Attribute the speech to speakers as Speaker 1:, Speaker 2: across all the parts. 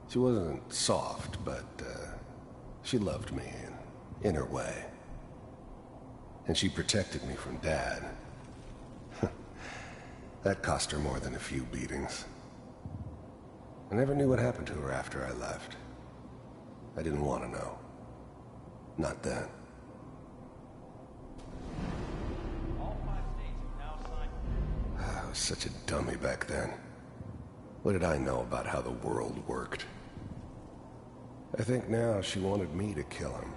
Speaker 1: She wasn't soft, but she loved me in her way. And she protected me from Dad. That cost her more than a few beatings. I never knew what happened to her after I left. I didn't want to know. Not then. I was such a dummy back then. What did I know about how the world worked? I think now she wanted me to kill him.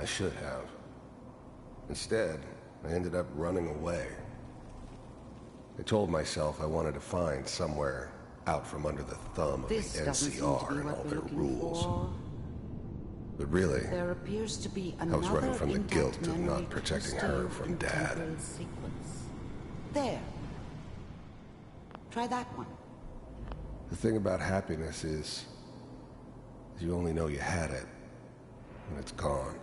Speaker 1: I should have. Instead, I ended up running away. I told myself I wanted to find somewhere out from under the thumb of the NCR and all their rules. But really,
Speaker 2: there appears to be
Speaker 1: I was running from the guilt of not protecting her from Dad.
Speaker 2: There. Try that one.
Speaker 1: The thing about happiness is you only know you had it when it's gone.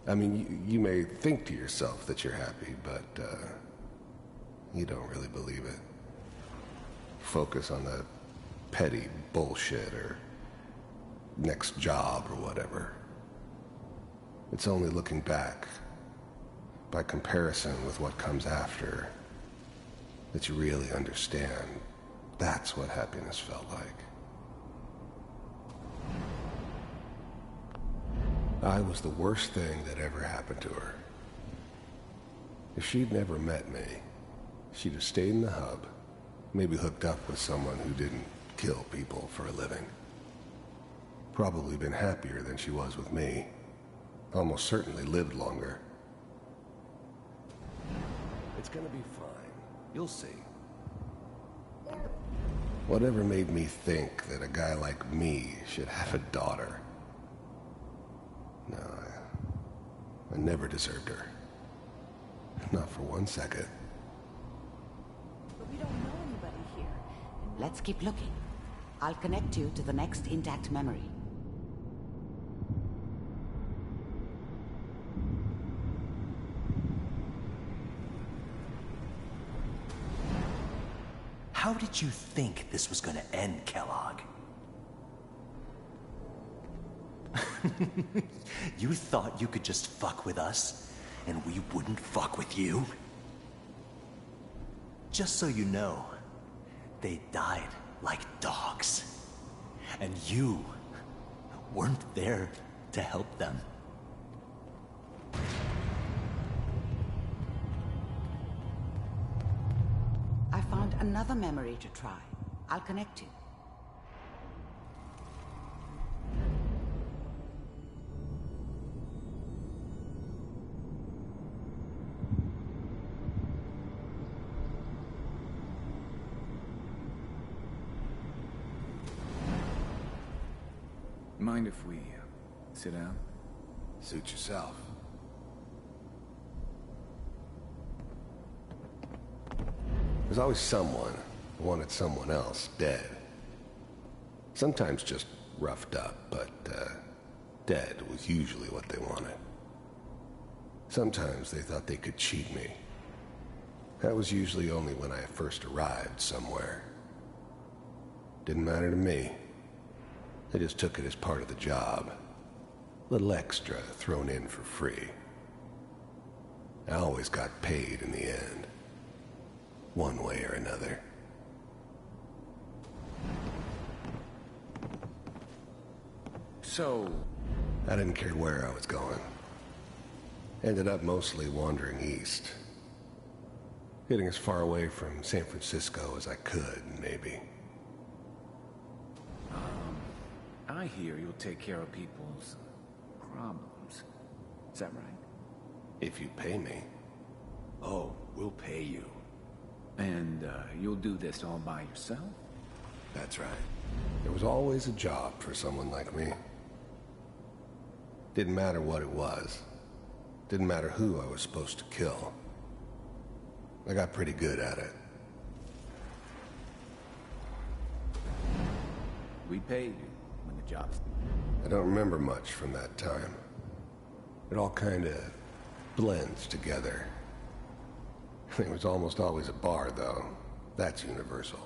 Speaker 1: I mean, you may think to yourself that you're happy, but you don't really believe it. Focus on the petty bullshit or next job or whatever. It's only looking back, by comparison with what comes after, that you really understand that's what happiness felt like. I was the worst thing that ever happened to her. If she'd never met me, she'd have stayed in the hub, maybe hooked up with someone who didn't kill people for a living. Probably been happier than she was with me. Almost certainly lived longer. It's gonna be fine. You'll see. Whatever made me think that a guy like me should have a daughter? No, I never deserved her. Not for 1 second.
Speaker 2: But we don't know anybody here. Let's keep looking. I'll connect you to the next intact memory.
Speaker 3: How did you think this was gonna end, Kellogg? You thought you could just fuck with us, and we wouldn't fuck with you? Just so you know, they died like dogs. And you weren't there to help them.
Speaker 2: I found another memory to try. I'll connect you.
Speaker 4: Mind if we sit down?
Speaker 1: Suit yourself. There's always someone who wanted someone else dead. Sometimes just roughed up, but dead was usually what they wanted. Sometimes they thought they could cheat me. That was usually only when I first arrived somewhere. Didn't matter to me. They just took it as part of the job. Little extra thrown in for free. I always got paid in the end. One way or another.
Speaker 4: So...
Speaker 1: I didn't care where I was going. Ended up mostly wandering east. Getting as far away from San Francisco as I could, maybe.
Speaker 4: I hear you'll take care of people's problems. Is that right?
Speaker 1: If you pay me.
Speaker 4: Oh, we'll pay you. And you'll do this all by yourself?
Speaker 1: That's right. There was always a job for someone like me. Didn't matter what it was. Didn't matter who I was supposed to kill. I got pretty good at it.
Speaker 4: We pay you when the job's done.
Speaker 1: I don't remember much from that time. It all kinda blends together. There was almost always a bar, though. That's universal.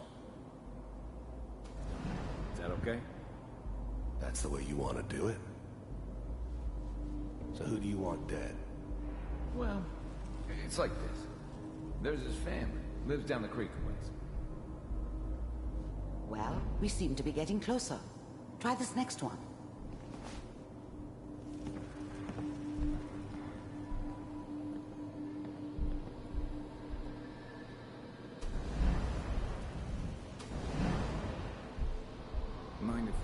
Speaker 4: Is okay?
Speaker 1: That's the way you want to do it? So who do you want dead?
Speaker 4: Well, it's like this. There's his family. Lives down the creek a ways.
Speaker 2: Well, we seem to be getting closer. Try this next one.
Speaker 4: Mind if...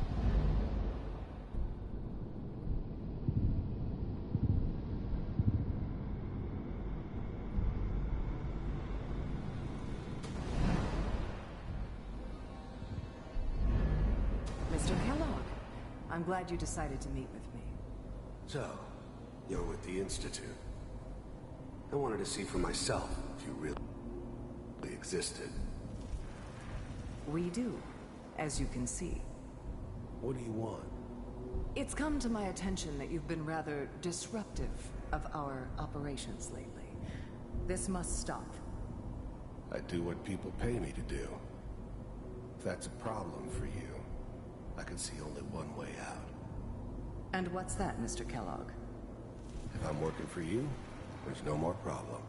Speaker 5: Mr. Kellogg, I'm glad you decided to meet with me.
Speaker 1: So, you're with the Institute. I wanted to see for myself if you really existed.
Speaker 5: We do, as you can see.
Speaker 1: What do you want?
Speaker 5: It's come to my attention that you've been rather disruptive of our operations lately. This must stop.
Speaker 1: I do what people pay me to do. If that's a problem for you, I can see only one way out.
Speaker 5: And what's that, Mr. Kellogg?
Speaker 1: If I'm working for you, there's no more problem.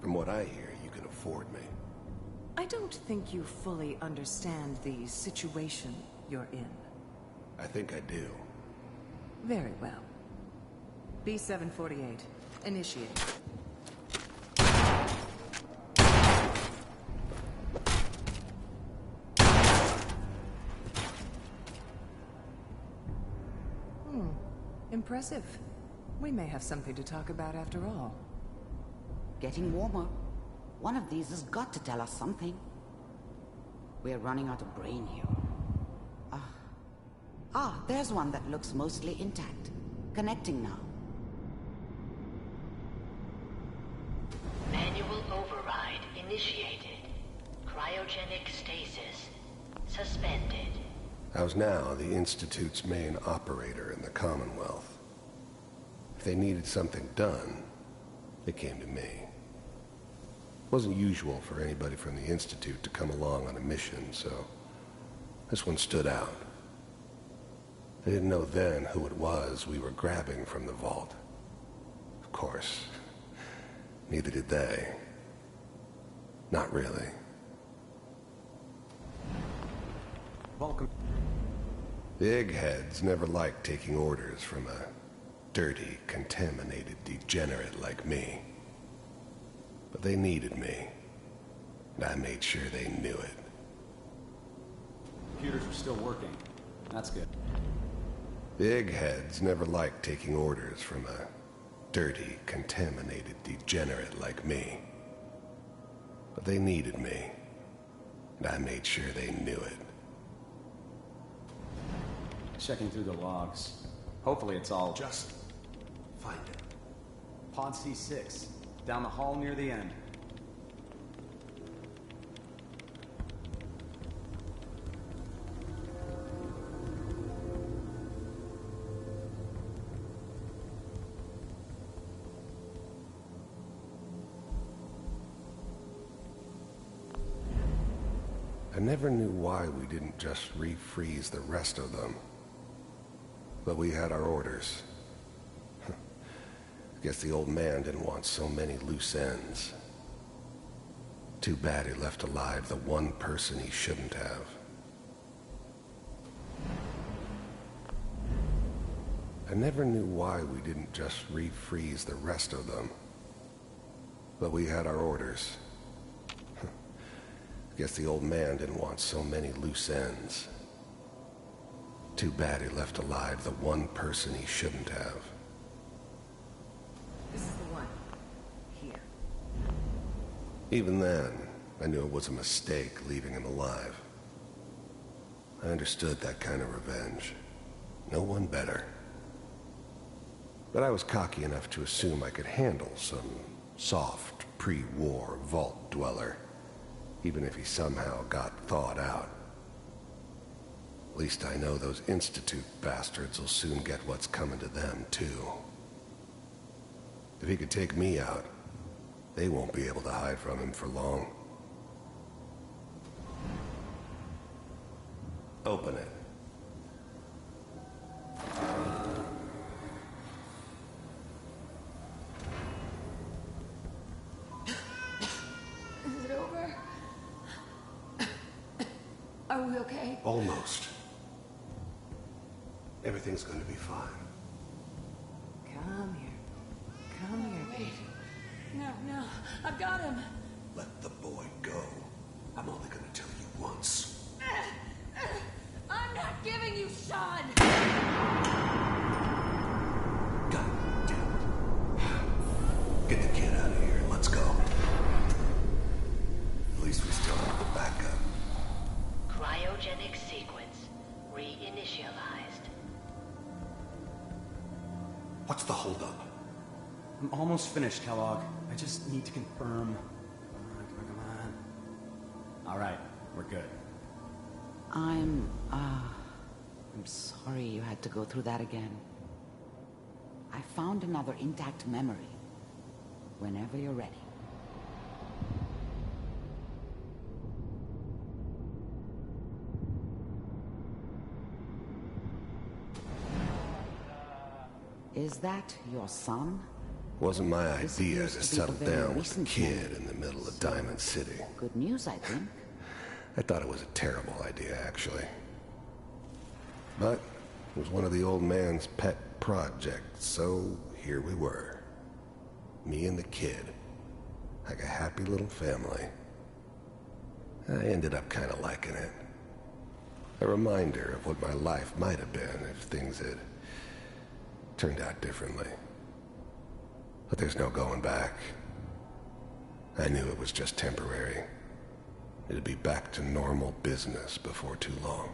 Speaker 1: From what I hear, you can afford me.
Speaker 5: I don't think you fully understand the situation you're in.
Speaker 1: I think I do.
Speaker 5: Very well. B-748, initiate. Impressive. We may have something to talk about after all.
Speaker 2: Getting warmer. One of these has got to tell us something. We're running out of brain here. There's one that looks mostly intact. Connecting now.
Speaker 6: Manual override initiated. Cryogenic stasis suspended.
Speaker 1: How's now the Institute's main operator in the Commonwealth? If they needed something done, they came to me. It wasn't usual for anybody from the Institute to come along on a mission, so this one stood out. I didn't know then who it was we were grabbing from the vault. Of course, neither did they. Not really.
Speaker 3: Welcome.
Speaker 1: The eggheads never liked taking orders from a dirty, contaminated degenerate like me. But they needed me, and I made sure they knew it.
Speaker 7: Computers are still working. That's good.
Speaker 1: The eggheads never liked taking orders from a dirty, contaminated degenerate like me. But they needed me, and I made sure they knew it.
Speaker 7: Checking through the logs. Hopefully it's all...
Speaker 1: Just find it.
Speaker 7: Pod C6. Down the hall near the end.
Speaker 1: I never knew why we didn't just refreeze the rest of them. But we had our orders. I guess the old man didn't want so many loose ends. Too bad he left alive the one person he shouldn't have. I never knew why we didn't just refreeze the rest of them. But we had our orders. I guess the old man didn't want so many loose ends. Too bad he left alive the one person he shouldn't have.
Speaker 5: This is the one. Here.
Speaker 1: Even then, I knew it was a mistake leaving him alive. I understood that kind of revenge. No one better. But I was cocky enough to assume I could handle some soft, pre-war vault dweller, even if he somehow got thawed out. At least I know those Institute bastards will soon get what's coming to them, too. If he could take me out, they won't be able to hide from him for long. Open it.
Speaker 8: Is it over? Are we okay?
Speaker 1: Almost. Everything's gonna be fine.
Speaker 5: Come here. Come here, baby.
Speaker 8: No, I've got him.
Speaker 1: Let the boy go. I'm only gonna tell you once.
Speaker 8: I'm not giving you Sean!
Speaker 1: God damn it. Get the kid out of here and let's go. At least we still have the backup.
Speaker 6: Cryogenic sequence reinitialized.
Speaker 1: What's the holdup?
Speaker 7: I'm almost finished, Kellogg. I just need to confirm. Come on. All right, we're good.
Speaker 2: I'm sorry you had to go through that again. I found another intact memory. Whenever you're ready. Is that your son?
Speaker 1: Wasn't my
Speaker 2: This
Speaker 1: idea
Speaker 2: appears
Speaker 1: to
Speaker 2: to be
Speaker 1: settle
Speaker 2: the very
Speaker 1: down with a
Speaker 2: recent
Speaker 1: kid
Speaker 2: one.
Speaker 1: in the middle of Diamond City.
Speaker 2: Good news, I think.
Speaker 1: I thought it was a terrible idea, actually. But it was one of the old man's pet projects, so here we were. Me and the kid. Like a happy little family. I ended up kind of liking it. A reminder of what my life might have been if things had turned out differently. But there's no going back. I knew it was just temporary. It'd be back to normal business before too long.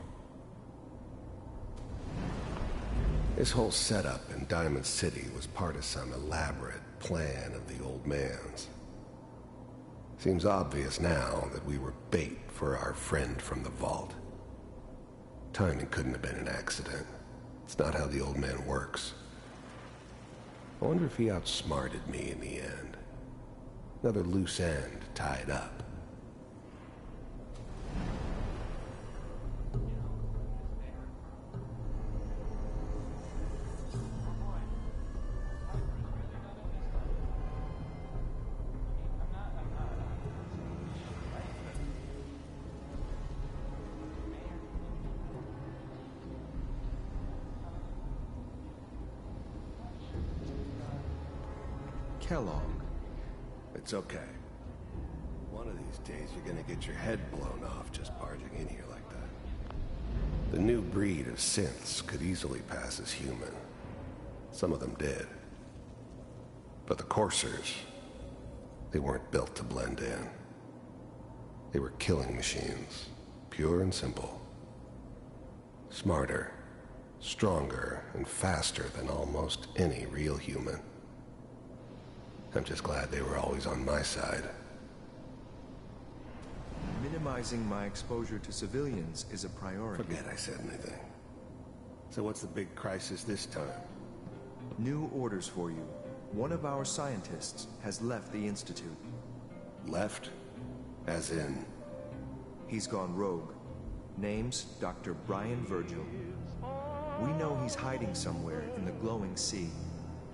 Speaker 1: This whole setup in Diamond City was part of some elaborate plan of the old man's. Seems obvious now that we were bait for our friend from the vault. Timing couldn't have been an accident. It's not how the old man works. I wonder if he outsmarted me in the end. Another loose end tied up.
Speaker 9: Kellogg.
Speaker 1: It's okay. One of these days you're gonna get your head blown off just barging in here like that. The new breed of synths could easily pass as human. Some of them did. But the coursers, they weren't built to blend in. They were killing machines, pure and simple. Smarter, stronger, and faster than almost any real human. I'm just glad they were always on my side.
Speaker 9: Minimizing my exposure to civilians is a priority.
Speaker 1: Forget I said anything. So what's the big crisis this time?
Speaker 9: New orders for you. One of our scientists has left the Institute.
Speaker 1: Left? As in?
Speaker 9: He's gone rogue. Name's Dr. Brian Virgil. We know he's hiding somewhere in the glowing sea.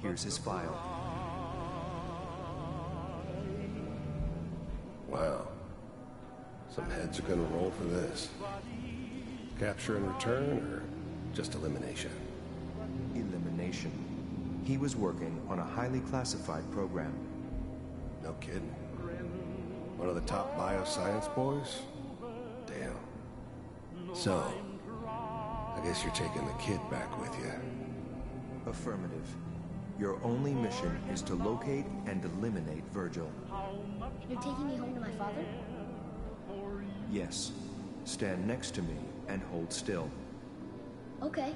Speaker 9: Here's his file.
Speaker 1: Wow. Some heads are gonna roll for this. Capture and return, or just elimination?
Speaker 9: Elimination. He was working on a highly classified program.
Speaker 1: No kidding. One of the top bioscience boys? Damn. So, I guess you're taking the kid back with you.
Speaker 9: Affirmative. Your only mission is to locate and eliminate Virgil.
Speaker 10: You're taking me home to my father?
Speaker 9: Yes. Stand next to me and hold still.
Speaker 10: Okay.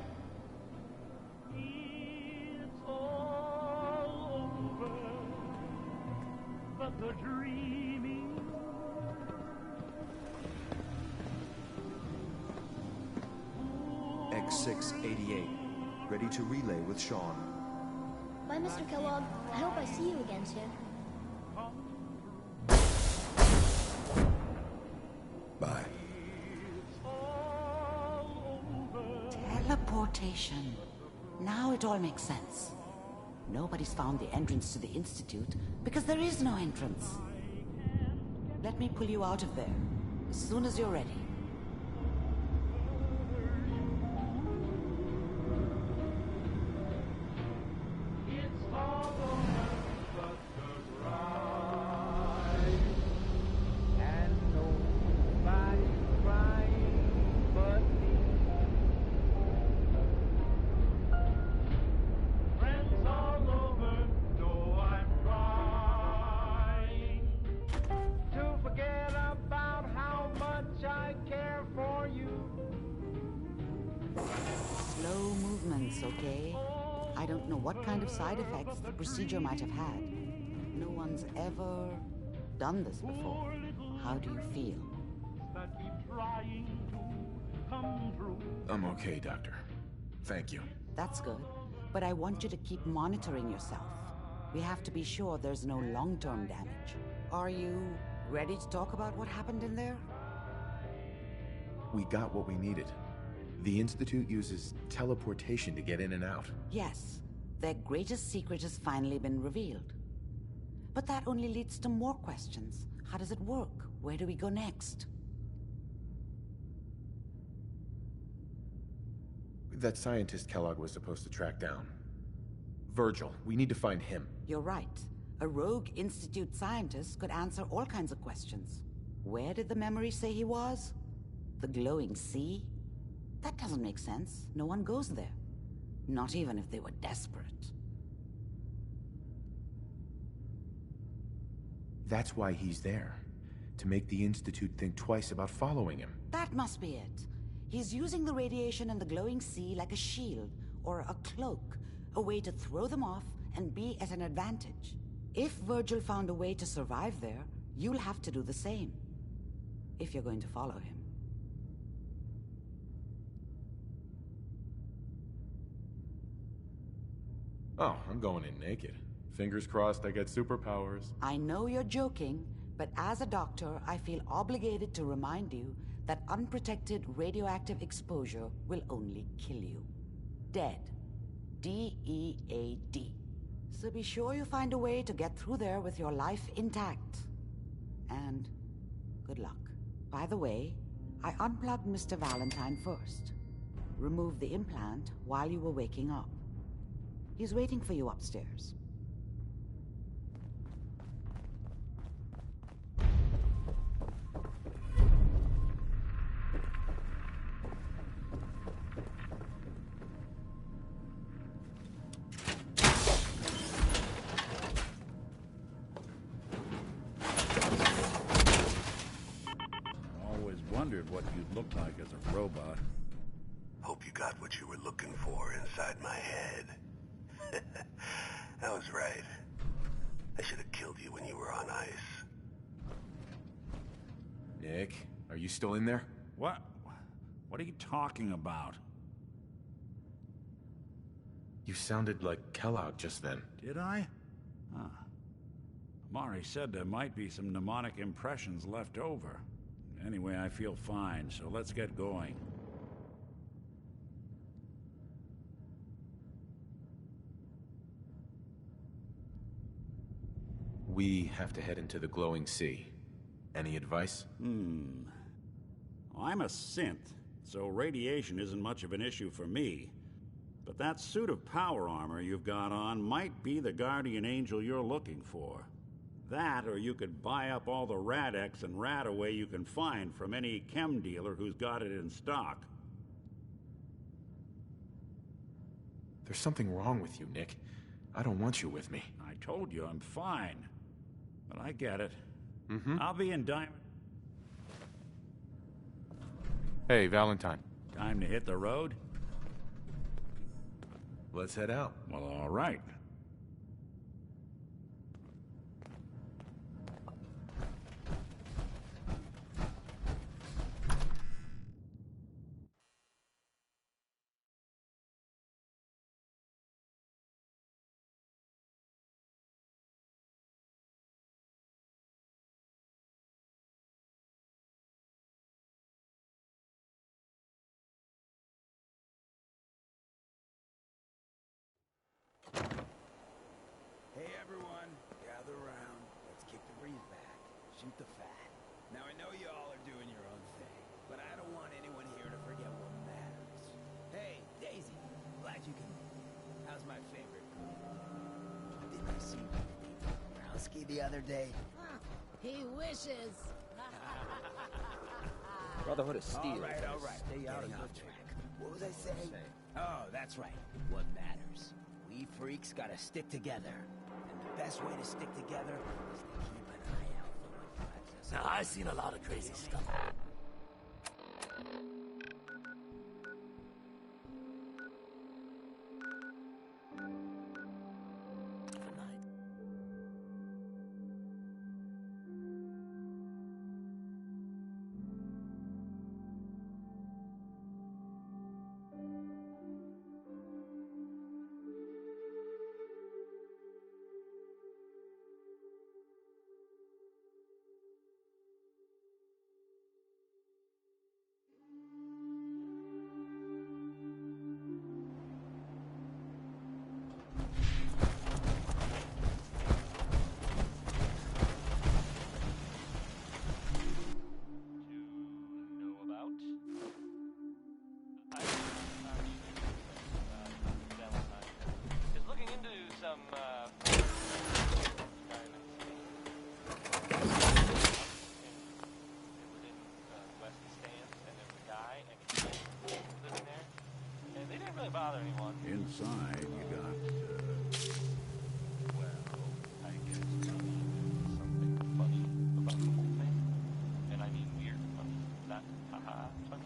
Speaker 9: X688. Ready to relay with Sean.
Speaker 10: Bye, Mr. Kellogg. I hope I see you again soon.
Speaker 1: Bye.
Speaker 2: Teleportation. Now it all makes sense. Nobody's found the entrance to the Institute because there is no entrance. Let me pull you out of there as soon as you're ready. Slow movements, okay? I don't know what kind of side effects the procedure might have had. No one's ever done this before. How do you feel?
Speaker 4: I'm okay, Doctor. Thank you.
Speaker 2: That's good, but I want you to keep monitoring yourself. We have to be sure there's no long-term damage. Are you ready to talk about what happened in there?
Speaker 11: We got what we needed. The Institute uses teleportation to get in and out.
Speaker 2: Yes, their greatest secret has finally been revealed. But that only leads to more questions. How does it work? Where do we go next?
Speaker 11: That scientist Kellogg was supposed to track down. Virgil, we need to find him.
Speaker 2: You're right. A rogue Institute scientist could answer all kinds of questions. Where did the memory say he was? The glowing sea? That doesn't make sense. No one goes there. Not even if they were desperate.
Speaker 11: That's why he's there. To make the Institute think twice about following him.
Speaker 2: That must be it. He's using the radiation and the glowing sea like a shield or a cloak, a way to throw them off and be at an advantage. If Virgil found a way to survive there, you'll have to do the same. If you're going to follow him.
Speaker 11: Oh, I'm going in naked. Fingers crossed I get superpowers.
Speaker 2: I know you're joking, but as a doctor, I feel obligated to remind you that unprotected radioactive exposure will only kill you. Dead. D-E-A-D. So be sure you find a way to get through there with your life intact. And good luck. By the way, I unplugged Mr. Valentine first. Removed the implant while you were waking up. He's waiting for you upstairs.
Speaker 12: Always wondered what you'd look like as a robot.
Speaker 13: Hope you got what you were looking for inside my head. I was right. I should have killed you when you were on ice.
Speaker 11: Nick, are you still in there?
Speaker 12: What? What are you talking about?
Speaker 11: You sounded like Kellogg just then.
Speaker 12: Did I? Huh. Amari said there might be some mnemonic impressions left over. Anyway, I feel fine, so let's get going.
Speaker 11: We have to head into the glowing sea. Any advice?
Speaker 12: I'm a synth, so radiation isn't much of an issue for me. But that suit of power armor you've got on might be the guardian angel you're looking for. That, or you could buy up all the Rad-X and Rad-Away you can find from any chem dealer who's got it in stock.
Speaker 11: There's something wrong with you, Nick. I don't want you with me.
Speaker 12: I told you I'm fine. But I get it. I'll be in Diamond.
Speaker 11: Hey, Valentine.
Speaker 12: Time to hit the road?
Speaker 11: Let's head out.
Speaker 12: Well, all right.
Speaker 14: shoot the fat. Now I know y'all are doing your own thing, but I don't want anyone here to forget what matters. Hey, Daisy, glad you can. How's my favorite girl? Didn't I see Browski the other day?
Speaker 8: He wishes.
Speaker 14: Brotherhood of Steel. All right. Stay out of good track. What was I saying? Oh, that's right. What matters. We freaks gotta stick together. And the best way to stick together is to keep an eye out for what drives us.
Speaker 15: Now, I've seen a lot of crazy stuff.
Speaker 12: Bother anyone. Inside, you got,
Speaker 15: well, I guess something funny about the whole thing. And I mean weird funny, not haha funny.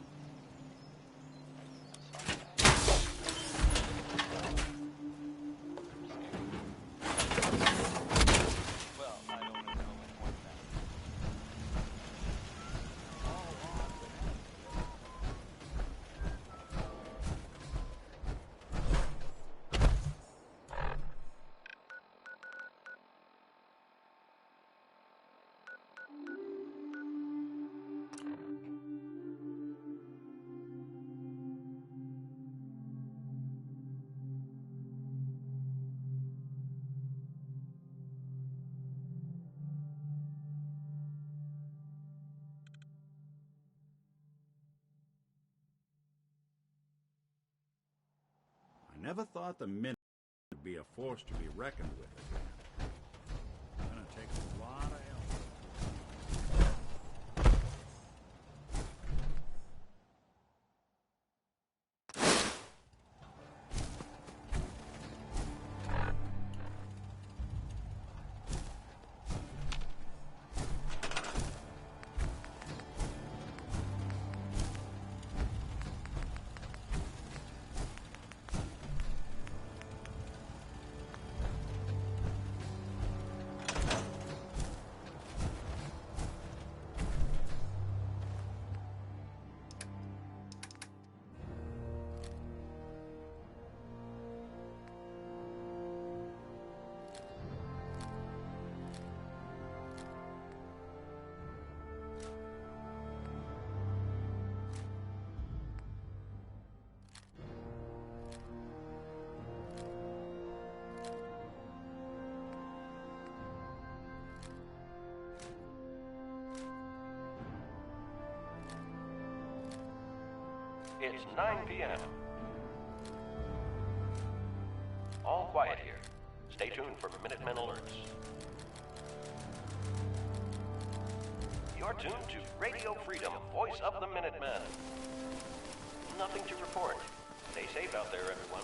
Speaker 15: Well, I don't really know much more than that.
Speaker 12: I never thought the Minute would be a force to be reckoned with again. It's gonna take a lot of help.
Speaker 15: It's 9 p.m. All quiet here. Stay tuned for Minutemen alerts. You're tuned to Radio Freedom, voice of the Minutemen. Nothing to report. Stay safe out there, everyone.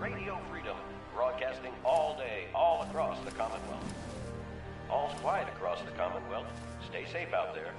Speaker 15: Radio Freedom, broadcasting all day, all across the Commonwealth. All's quiet across the Commonwealth. Stay safe out there.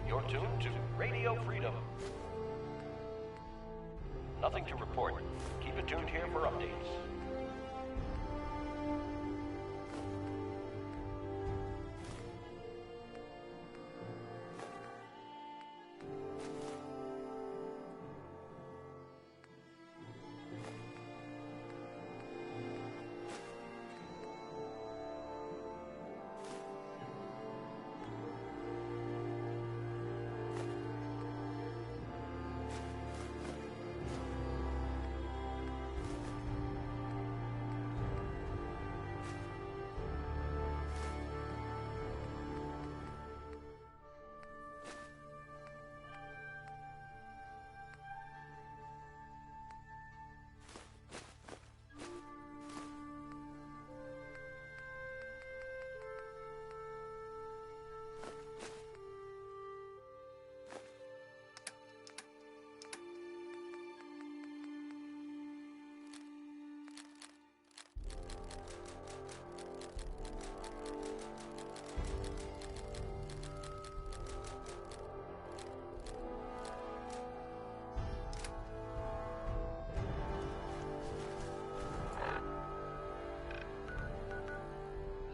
Speaker 15: You're tuned to Radio Freedom. Nothing to report. Keep it tuned here for updates.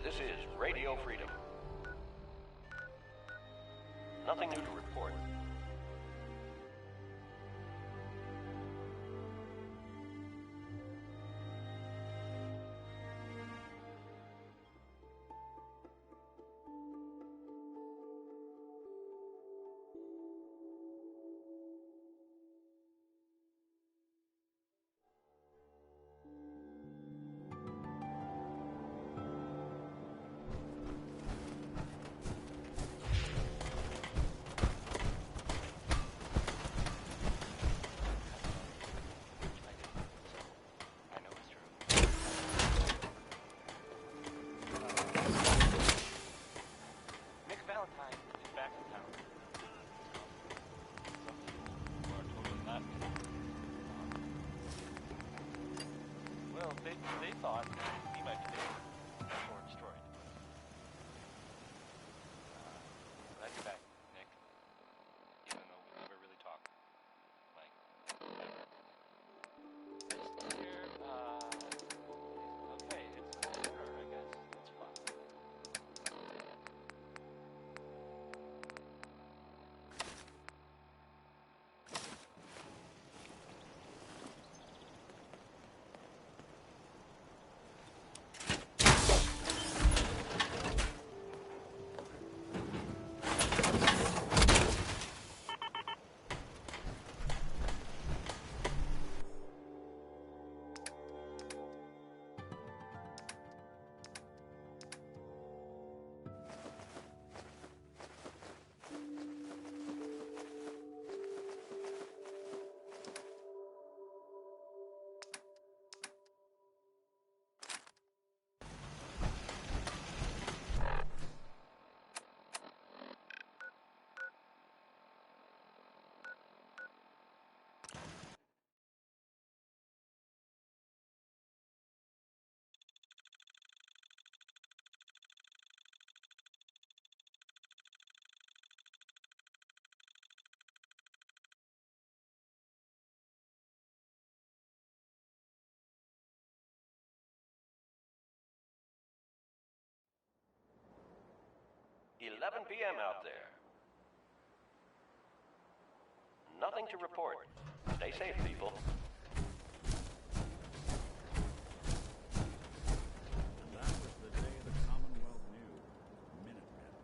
Speaker 15: This is Radio Freedom. Nothing new to report.
Speaker 16: They thought he might be dead or destroyed. Glad you're back, Nick. Even though we never really talked. Like, ever. Just here, okay, it's her, I guess. That's fun.
Speaker 15: 11 p.m. out there. Nothing to report. Stay safe, people.
Speaker 12: And that was the day the Commonwealth knew Minutemen.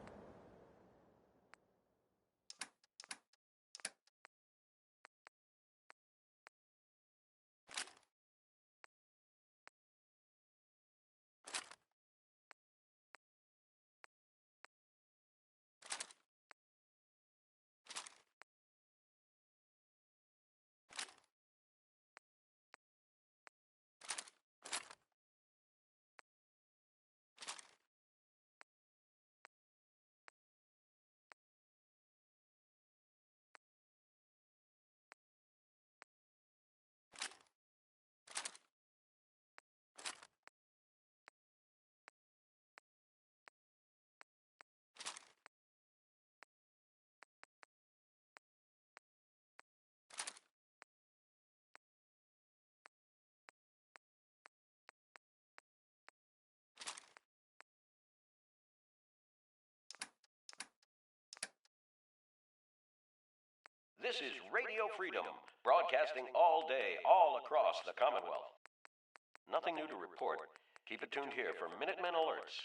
Speaker 15: This is Radio Freedom, broadcasting all day, all across the Commonwealth. Nothing new to report. Keep it tuned here for Minutemen alerts.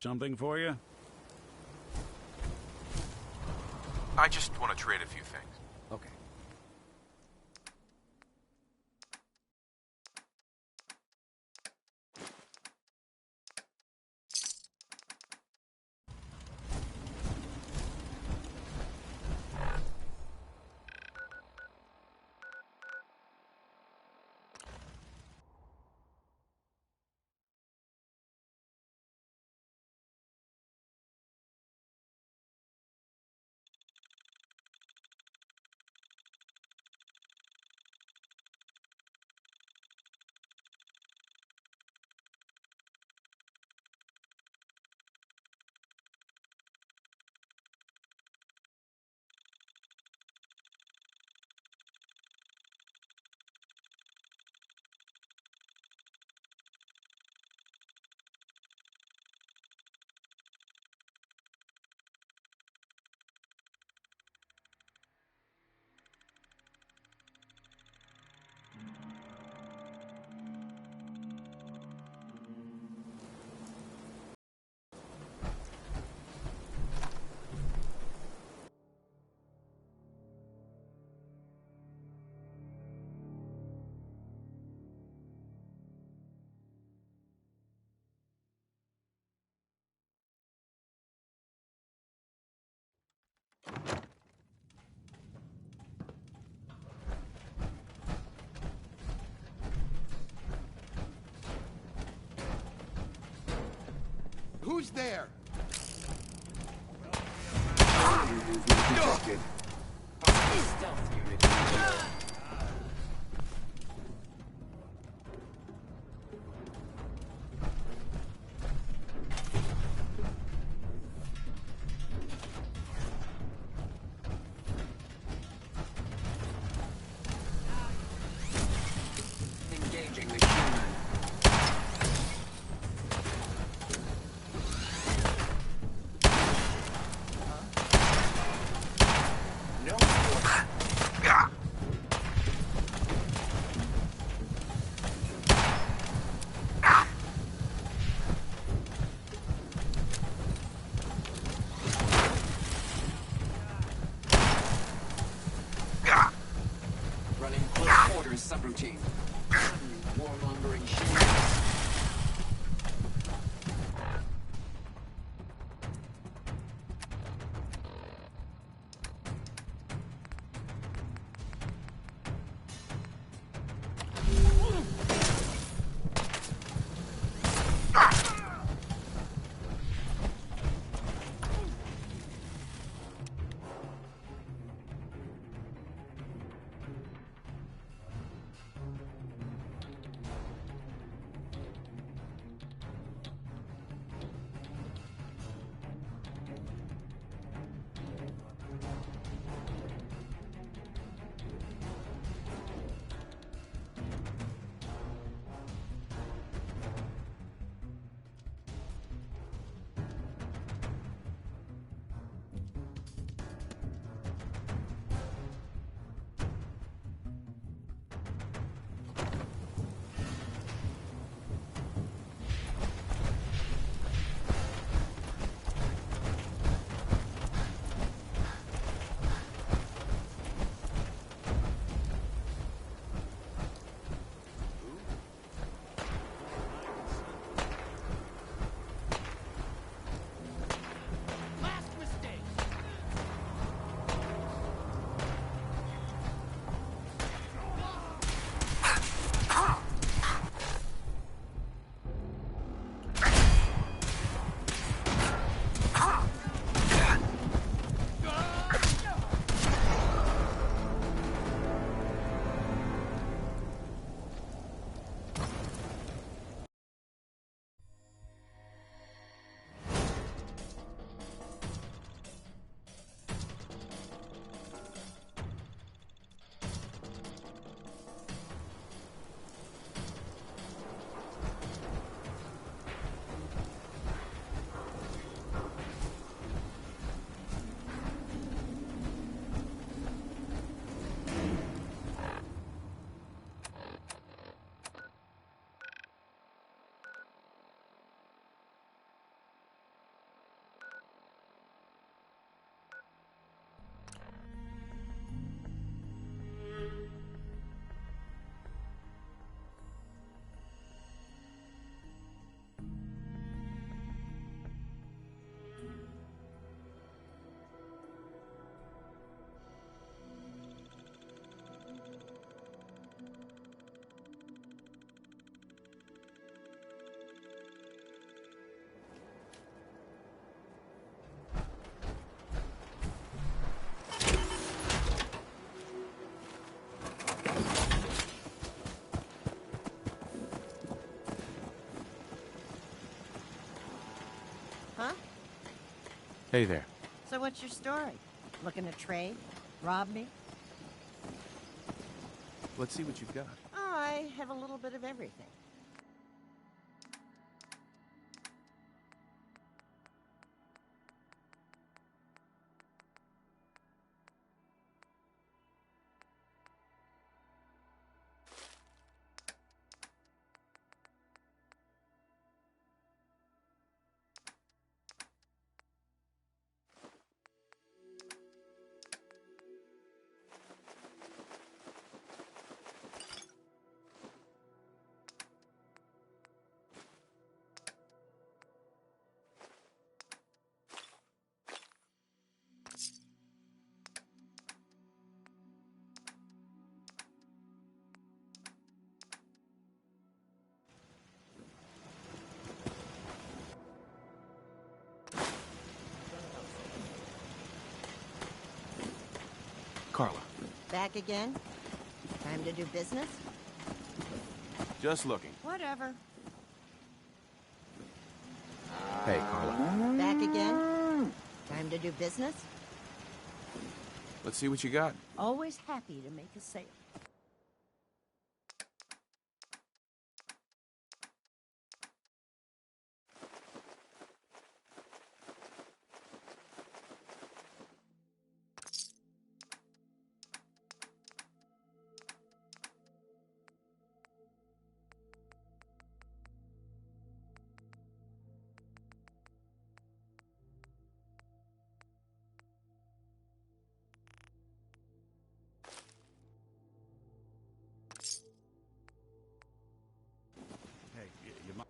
Speaker 12: something for you?
Speaker 11: I just want to trade a few things.
Speaker 7: Okay.
Speaker 17: Who's there?
Speaker 18: Engaging the human. Running close quarters subroutine. Warmongering shields.
Speaker 17: Huh?
Speaker 11: Hey there.
Speaker 17: So what's your story? Looking to trade? Rob me?
Speaker 11: Let's see what you've got.
Speaker 17: Oh, I have a little bit of everything.
Speaker 11: Carla.
Speaker 17: Back again? Time to do business?
Speaker 11: Just looking.
Speaker 17: Whatever.
Speaker 11: Hey, Carla.
Speaker 17: Back again? Time to do business?
Speaker 11: Let's see what you got.
Speaker 17: Always happy to make a sale.
Speaker 12: Hey, you might...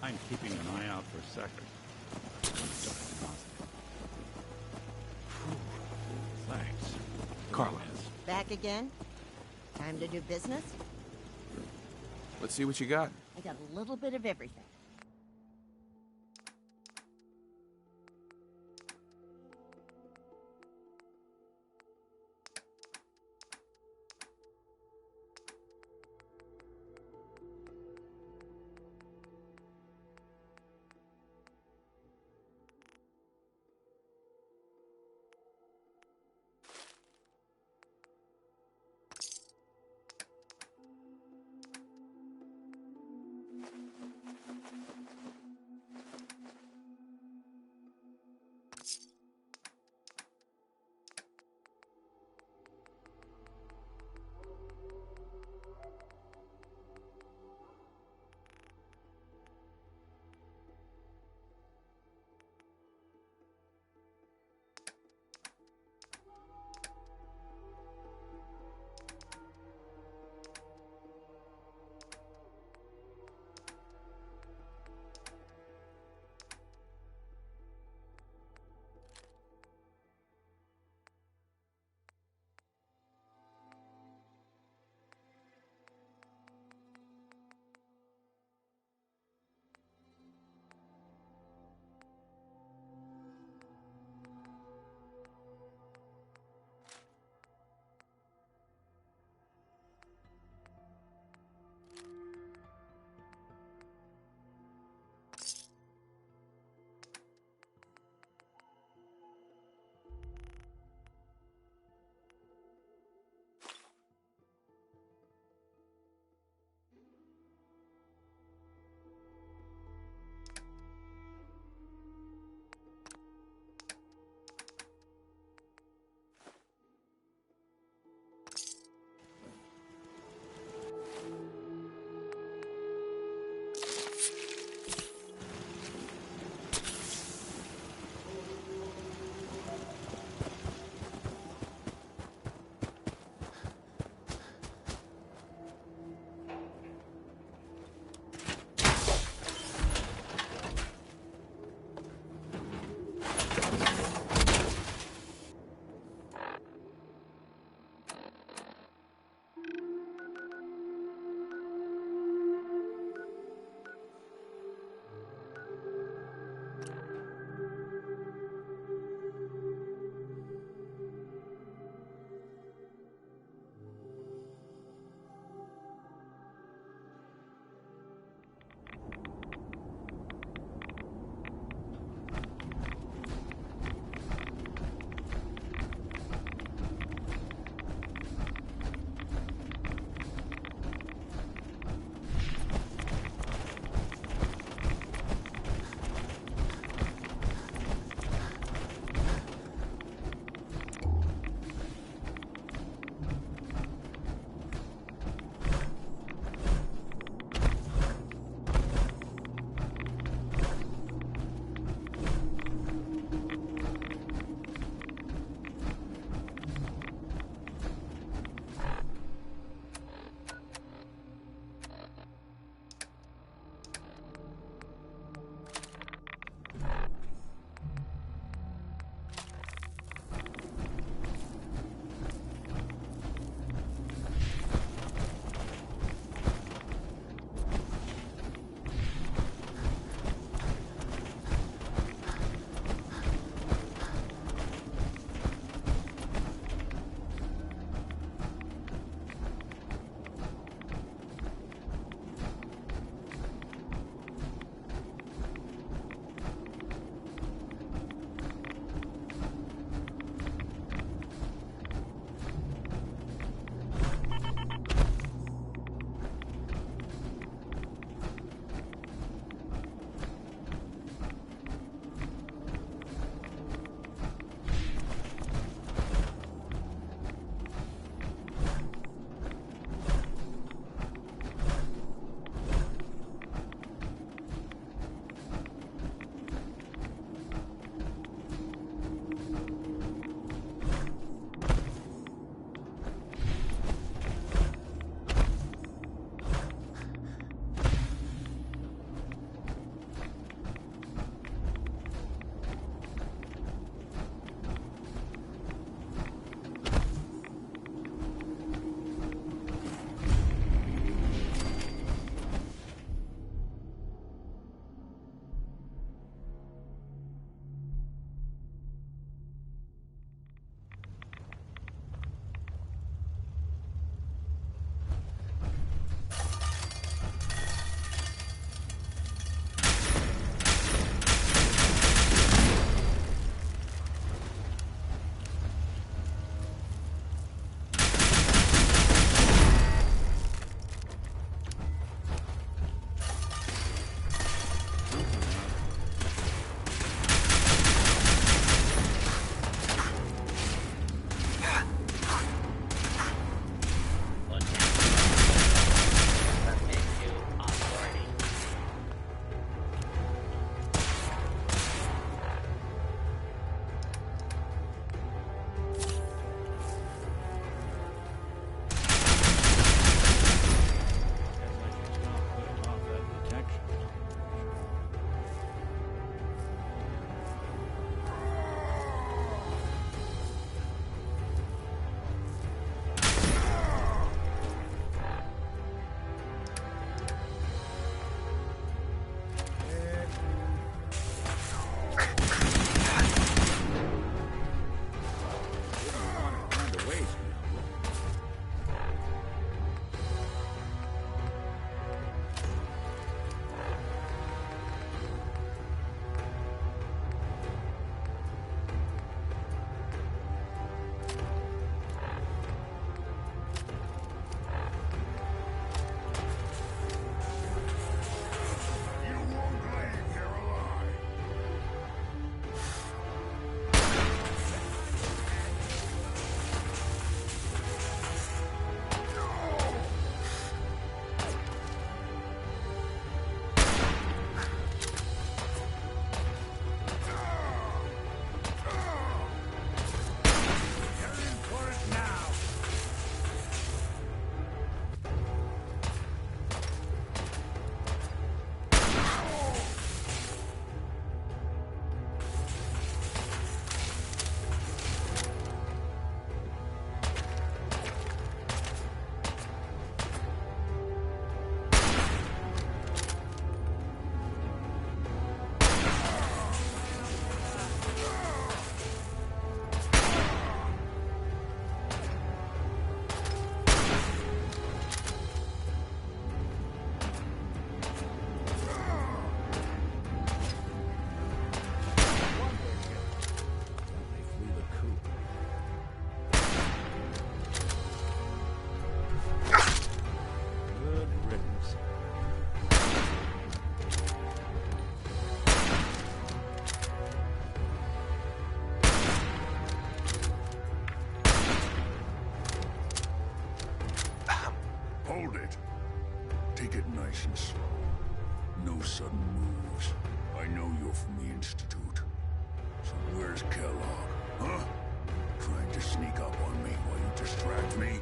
Speaker 12: I'm keeping an eye out for Sector. Thanks.
Speaker 11: Carla.
Speaker 17: Back again? Time to do business?
Speaker 11: Let's see what you got.
Speaker 17: I got a little bit of everything.
Speaker 19: sudden moves. I know you're from the Institute. So where's Kellogg, huh? Trying to sneak up on me while you distract me?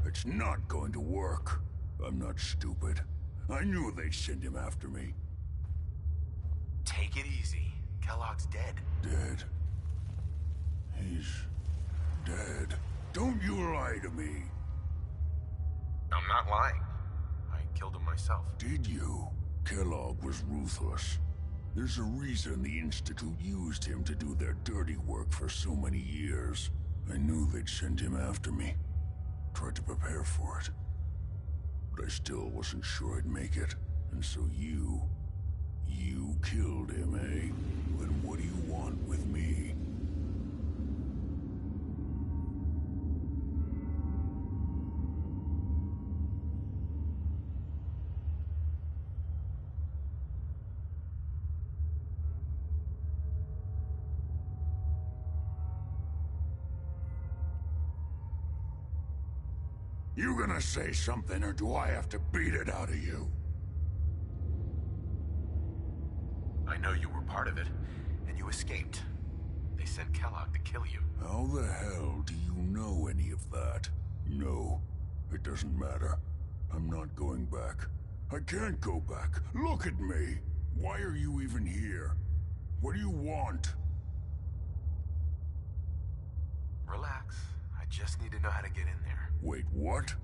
Speaker 19: It's not going to work. I'm not stupid. I knew they'd send him after me.
Speaker 11: Take it easy. Kellogg's dead.
Speaker 19: Dead? He's dead. Don't you lie to me.
Speaker 11: I'm not lying. I killed him myself.
Speaker 19: Did you? Kellogg was ruthless. There's a reason the Institute used him to do their dirty work for so many years. I knew they'd send him after me. Tried to prepare for it. But I still wasn't sure I'd make it. And so you killed him, eh? Then what do you want with me? You gonna say something, or do I have to beat it out of you?
Speaker 11: I know you were part of it, and you escaped. They sent Kellogg to kill you.
Speaker 19: How the hell do you know any of that? No, it doesn't matter. I'm not going back. I can't go back. Look at me. Why are you even here? What do you want?
Speaker 11: Relax. I just need to know how to get in there.
Speaker 19: Wait, what?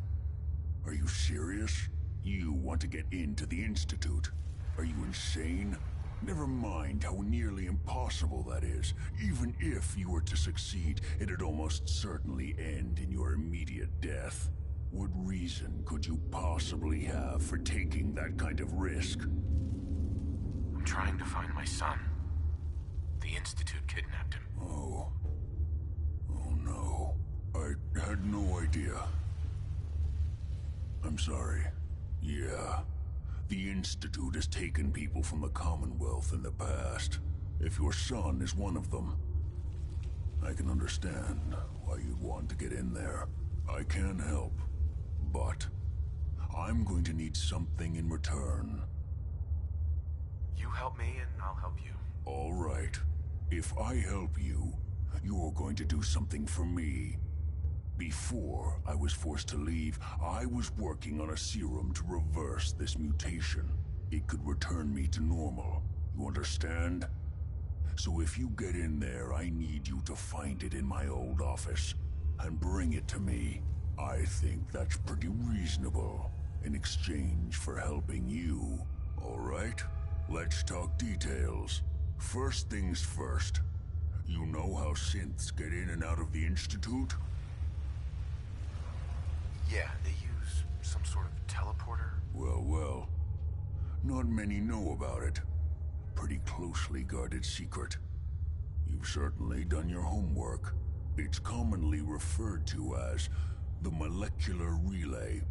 Speaker 19: Are you serious? You want to get into the Institute? Are you insane? Never mind how nearly impossible that is. Even if you were to succeed, it'd almost certainly end in your immediate death. What reason could you possibly have for taking that kind of risk?
Speaker 11: I'm trying to find my son. The Institute kidnapped him.
Speaker 19: Oh no. I had no idea. I'm sorry. Yeah. The Institute has taken people from the Commonwealth in the past. If your son is one of them, I can understand why you'd want to get in there. I can help, but I'm going to need something in return.
Speaker 11: You help me and I'll help you.
Speaker 19: All right. If I help you, you're going to do something for me. Before I was forced to leave, I was working on a serum to reverse this mutation. It could return me to normal. You understand? So if you get in there, I need you to find it in my old office and bring it to me. I think that's pretty reasonable in exchange for helping you. All right? Let's talk details. First things first. You know how synths get in and out of the Institute?
Speaker 11: Yeah, they use some sort of teleporter.
Speaker 19: Well. Not many know about it. Pretty closely guarded secret. You've certainly done your homework. It's commonly referred to as the molecular relay.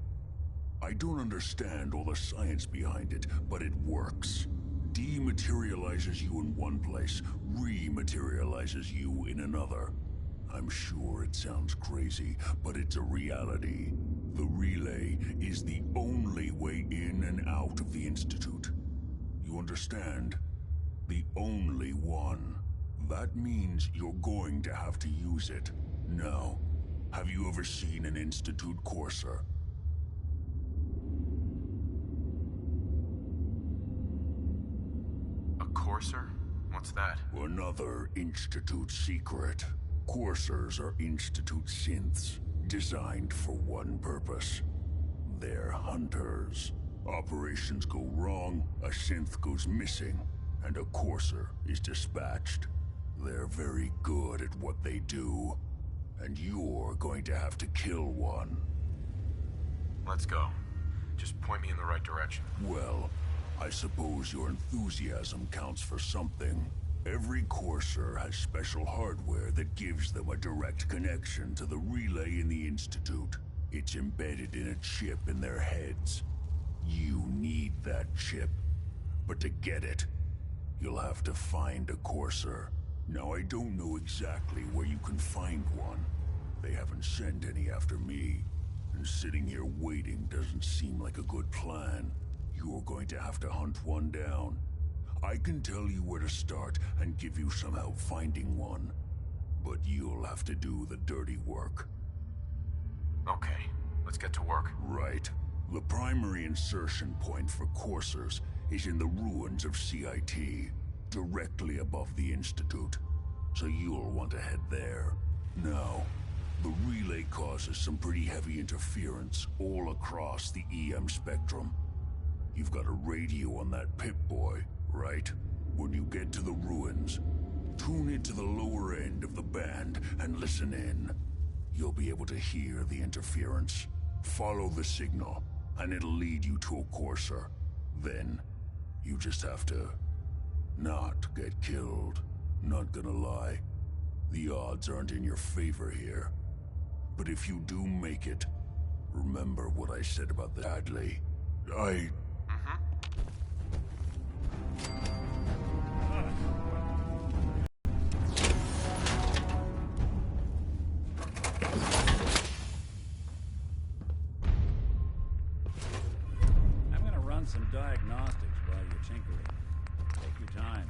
Speaker 19: I don't understand all the science behind it, but it works. Dematerializes you in one place, rematerializes you in another. I'm sure it sounds crazy, but it's a reality. The relay is the only way in and out of the Institute. You understand? The only one. That means you're going to have to use it. Now, have you ever seen an Institute courser?
Speaker 11: A courser? What's that?
Speaker 19: Another Institute secret. Coursers are Institute synths, designed for one purpose. They're hunters. Operations go wrong, a synth goes missing, and a courser is dispatched. They're very good at what they do, and you're going to have to kill one.
Speaker 11: Let's go. Just point me in the right direction.
Speaker 19: Well, I suppose your enthusiasm counts for something. Every courser has special hardware that gives them a direct connection to the relay in the Institute. It's embedded in a chip in their heads. You need that chip. But to get it, you'll have to find a courser. Now, I don't know exactly where you can find one. They haven't sent any after me. And sitting here waiting doesn't seem like a good plan. you're going to have to hunt one down. I can tell you where to start and give you some help finding one. But you'll have to do the dirty work.
Speaker 11: Okay, let's get to work.
Speaker 19: Right. The primary insertion point for coursers is in the ruins of CIT, directly above the Institute. So you'll want to head there. Now, the relay causes some pretty heavy interference all across the EM spectrum. You've got a radio on that Pip-Boy, right? When you get to the ruins, tune into the lower end of the band and listen in. You'll be able to hear the interference. Follow the signal, and it'll lead you to a courser. Then, you just have to not get killed. Not gonna lie, the odds aren't in your favor here. But if you do make it, remember what I said about the Hadley.
Speaker 12: I'm gonna run some diagnostics while you're tinkering. Take your time.